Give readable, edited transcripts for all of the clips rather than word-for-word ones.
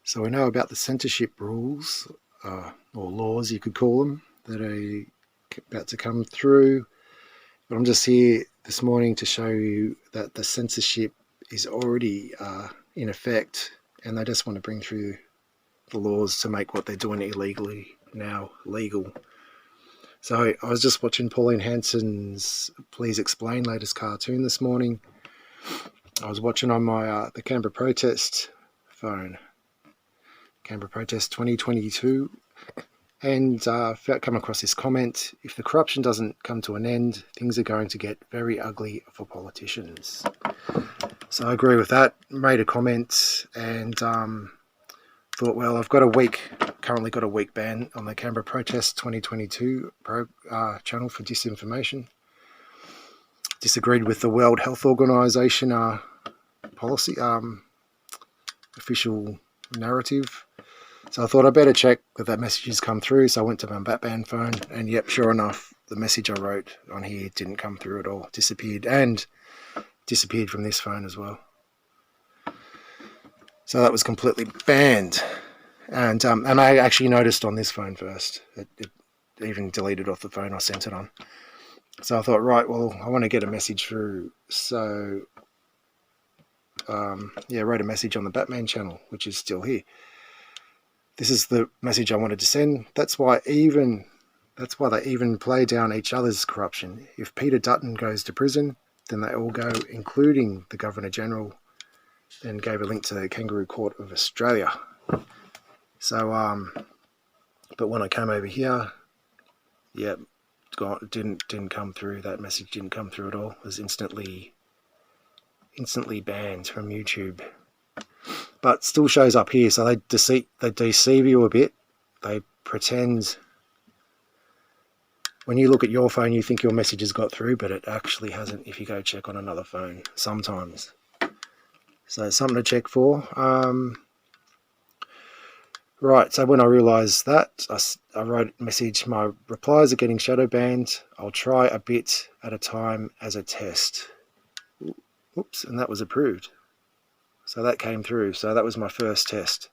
So we know about the censorship rules, or laws you could call them, that are about to come through. But I'm just here this morning to show you that the censorship is already in effect, and they just want to bring through the laws to make what they're doing illegally now legal. So I was just watching Pauline Hanson's Please Explain latest cartoon this morning. I was watching on my the Canberra Protest phone, Canberra Protest 2022, and come across this comment: if the corruption doesn't come to an end, things are going to get very ugly for politicians. So I agree with that, made a comment, and thought, well, I've got currently got a week ban on the Canberra Protest 2022 channel for disinformation. Disagreed with the World Health Organization policy, official narrative. So I thought I'd better check that message has come through. So I went to my Batman phone, and yep, sure enough, the message I wrote on here didn't come through at all. Disappeared from this phone as well. So that was completely banned. And I actually noticed on this phone first. It even deleted off the phone I sent it on. So I thought, right, well, I want to get a message through. So, wrote a message on the Batman channel, which is still here. This is the message I wanted to send. That's why they even play down each other's corruption. If Peter Dutton goes to prison, then they all go, including the Governor General. Then gave a link to the Kangaroo Court of Australia. So, but when I came over here, yeah, didn't come through. That message didn't come through at all. It was instantly banned from YouTube. But still shows up here, so they deceive you a bit. They pretend. When you look at your phone, you think your message has got through, but it actually hasn't if you go check on another phone sometimes. So it's something to check for. Right, so when I realised that, I wrote a message: my replies are getting shadow banned. I'll try a bit at a time as a test. Oops, and that was approved. So that came through. So that was my first test.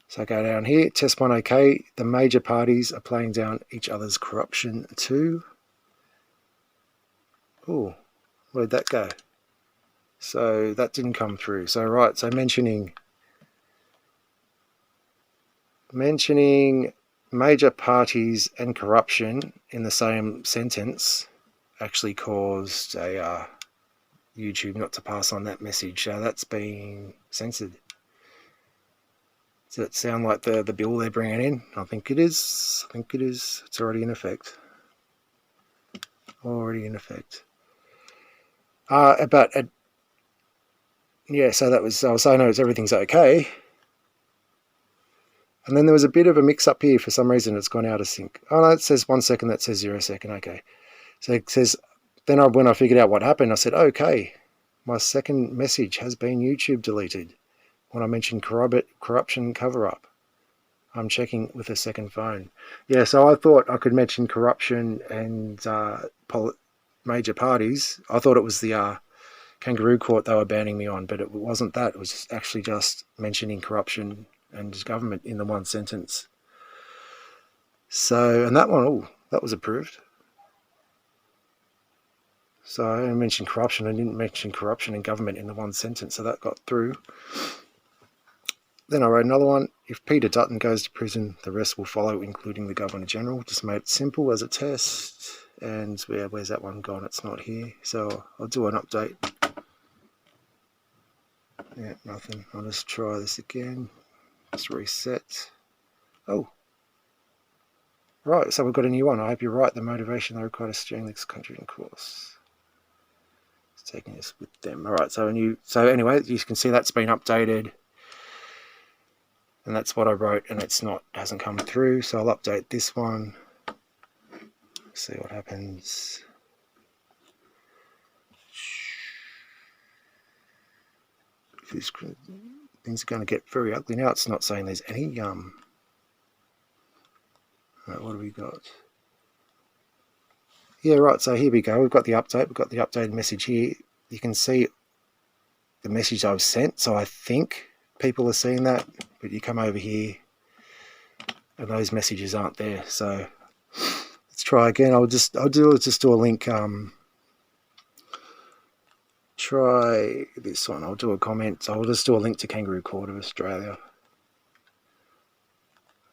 So I go down here, test 1 OK. The major parties are playing down each other's corruption too. Oh, where'd that go? So that didn't come through. So right, so mentioning major parties and corruption in the same sentence actually caused a YouTube not to pass on that message. So that's being censored. Does that sound like the bill they're bringing in? I think it is. It's already in effect. Yeah, so that was, I was saying, everything's okay. And then there was a bit of a mix-up here. For some reason, it's gone out of sync. Oh, no, it says 1 second, that says 0 second. Okay. So it says, then when I figured out what happened, I said, okay, my second message has been YouTube deleted. When I mentioned corruption cover-up, I'm checking with a second phone. Yeah, so I thought I could mention corruption and major parties. I thought it was the Kangaroo Court they were banning me on, but it wasn't that. It was actually just mentioning corruption and government in the one sentence. So, and that one, that was approved. So I mentioned corruption. I didn't mention corruption and government in the one sentence, so that got through. Then I wrote another one. If Peter Dutton goes to prison, the rest will follow, including the Governor General. Just made it simple as a test. And where's that one gone? It's not here. So I'll do an update. Yeah, nothing. I'll just try this again. Just reset. Oh. Right, so we've got a new one. I hope you're right. The motivation they require to steering this country in course. It's taking this with them. All right, so anyway, you can see that's been updated. And that's what I wrote, and hasn't come through. So I'll update this one. See what happens. Things are going to get very ugly now. It's not saying there's any right, what have we got? Yeah, right, so here we go. We've got the update. We've got the updated message here. You can see the message I've sent. So I think people are seeing that, but you come over here and those messages aren't there. So let's try again. I'll just do a link. Try this one. I'll do a comment. So I'll just do a link to Kangaroo Court of Australia.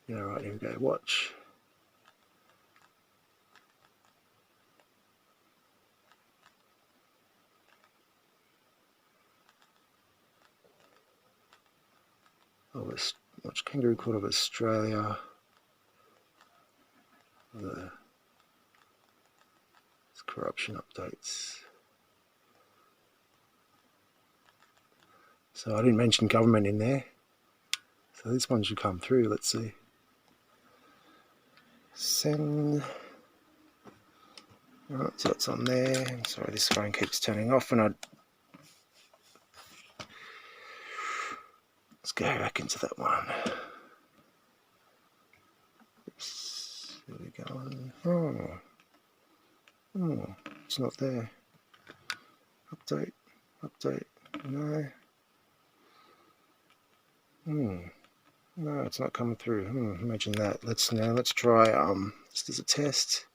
Yeah, right, here we go. Watch. Watch Kangaroo Court of Australia. The corruption updates. So I didn't mention government in there. So this one should come through. Let's see. Send. Alright, so it's on there. I'm sorry, this phone keeps turning off, and let's go back into that one. Oops. Here we go. Oh, it's not there. Update. No. No, it's not coming through. Imagine that. Let's try just as a test.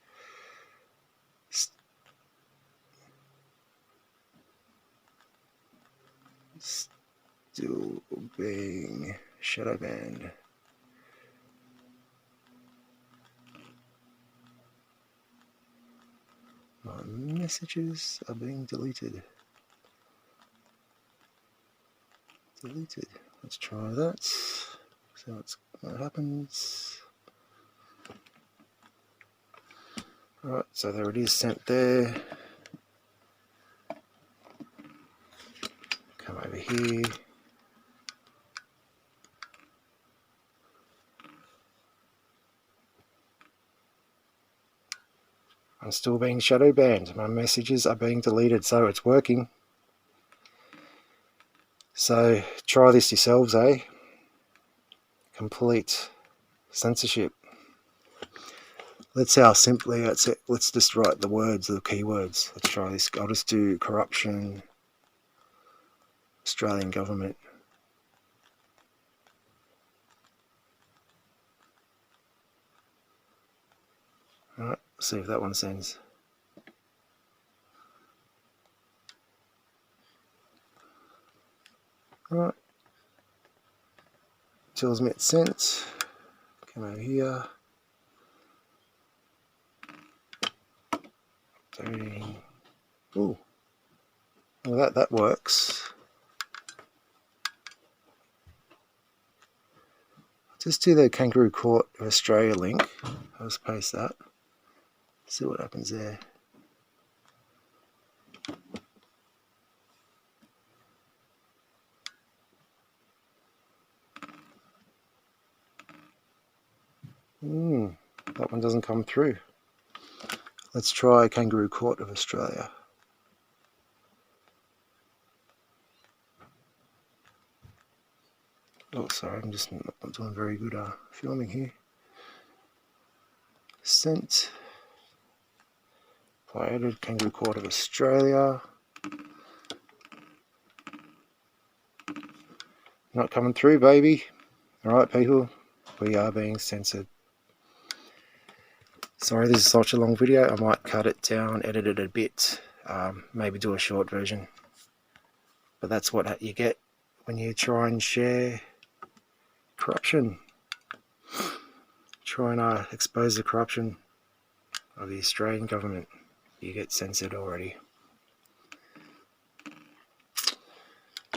Still being shadow banned. My messages are being deleted. Let's try that. So what happens. Right, so there it is, sent there. Come over here. I'm still being shadow banned. My messages are being deleted, so it's working. So try this yourselves, eh? Complete censorship. Let's see how simply that's it. Let's just write the words, the keywords. Let's try this. I'll just do corruption, Australian government. Alright, see if that one sends. Alright. Tells me it's sent. Come over here. Ooh. Well, that works. Just do the Kangaroo Court of Australia link. I'll just paste that. See what happens there. That one doesn't come through. Let's try Kangaroo Court of Australia. Oh, sorry, I'm just not doing very good filming here. Sent. I added Kangaroo Court of Australia. Not coming through, baby. Alright, people, we are being censored. Sorry, this is such a long video. I might cut it down, edit it a bit, maybe do a short version. But that's what you get when you try and share corruption. Try and expose the corruption of the Australian government. You get censored already.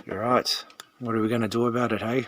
Alright, what are we going to do about it, hey?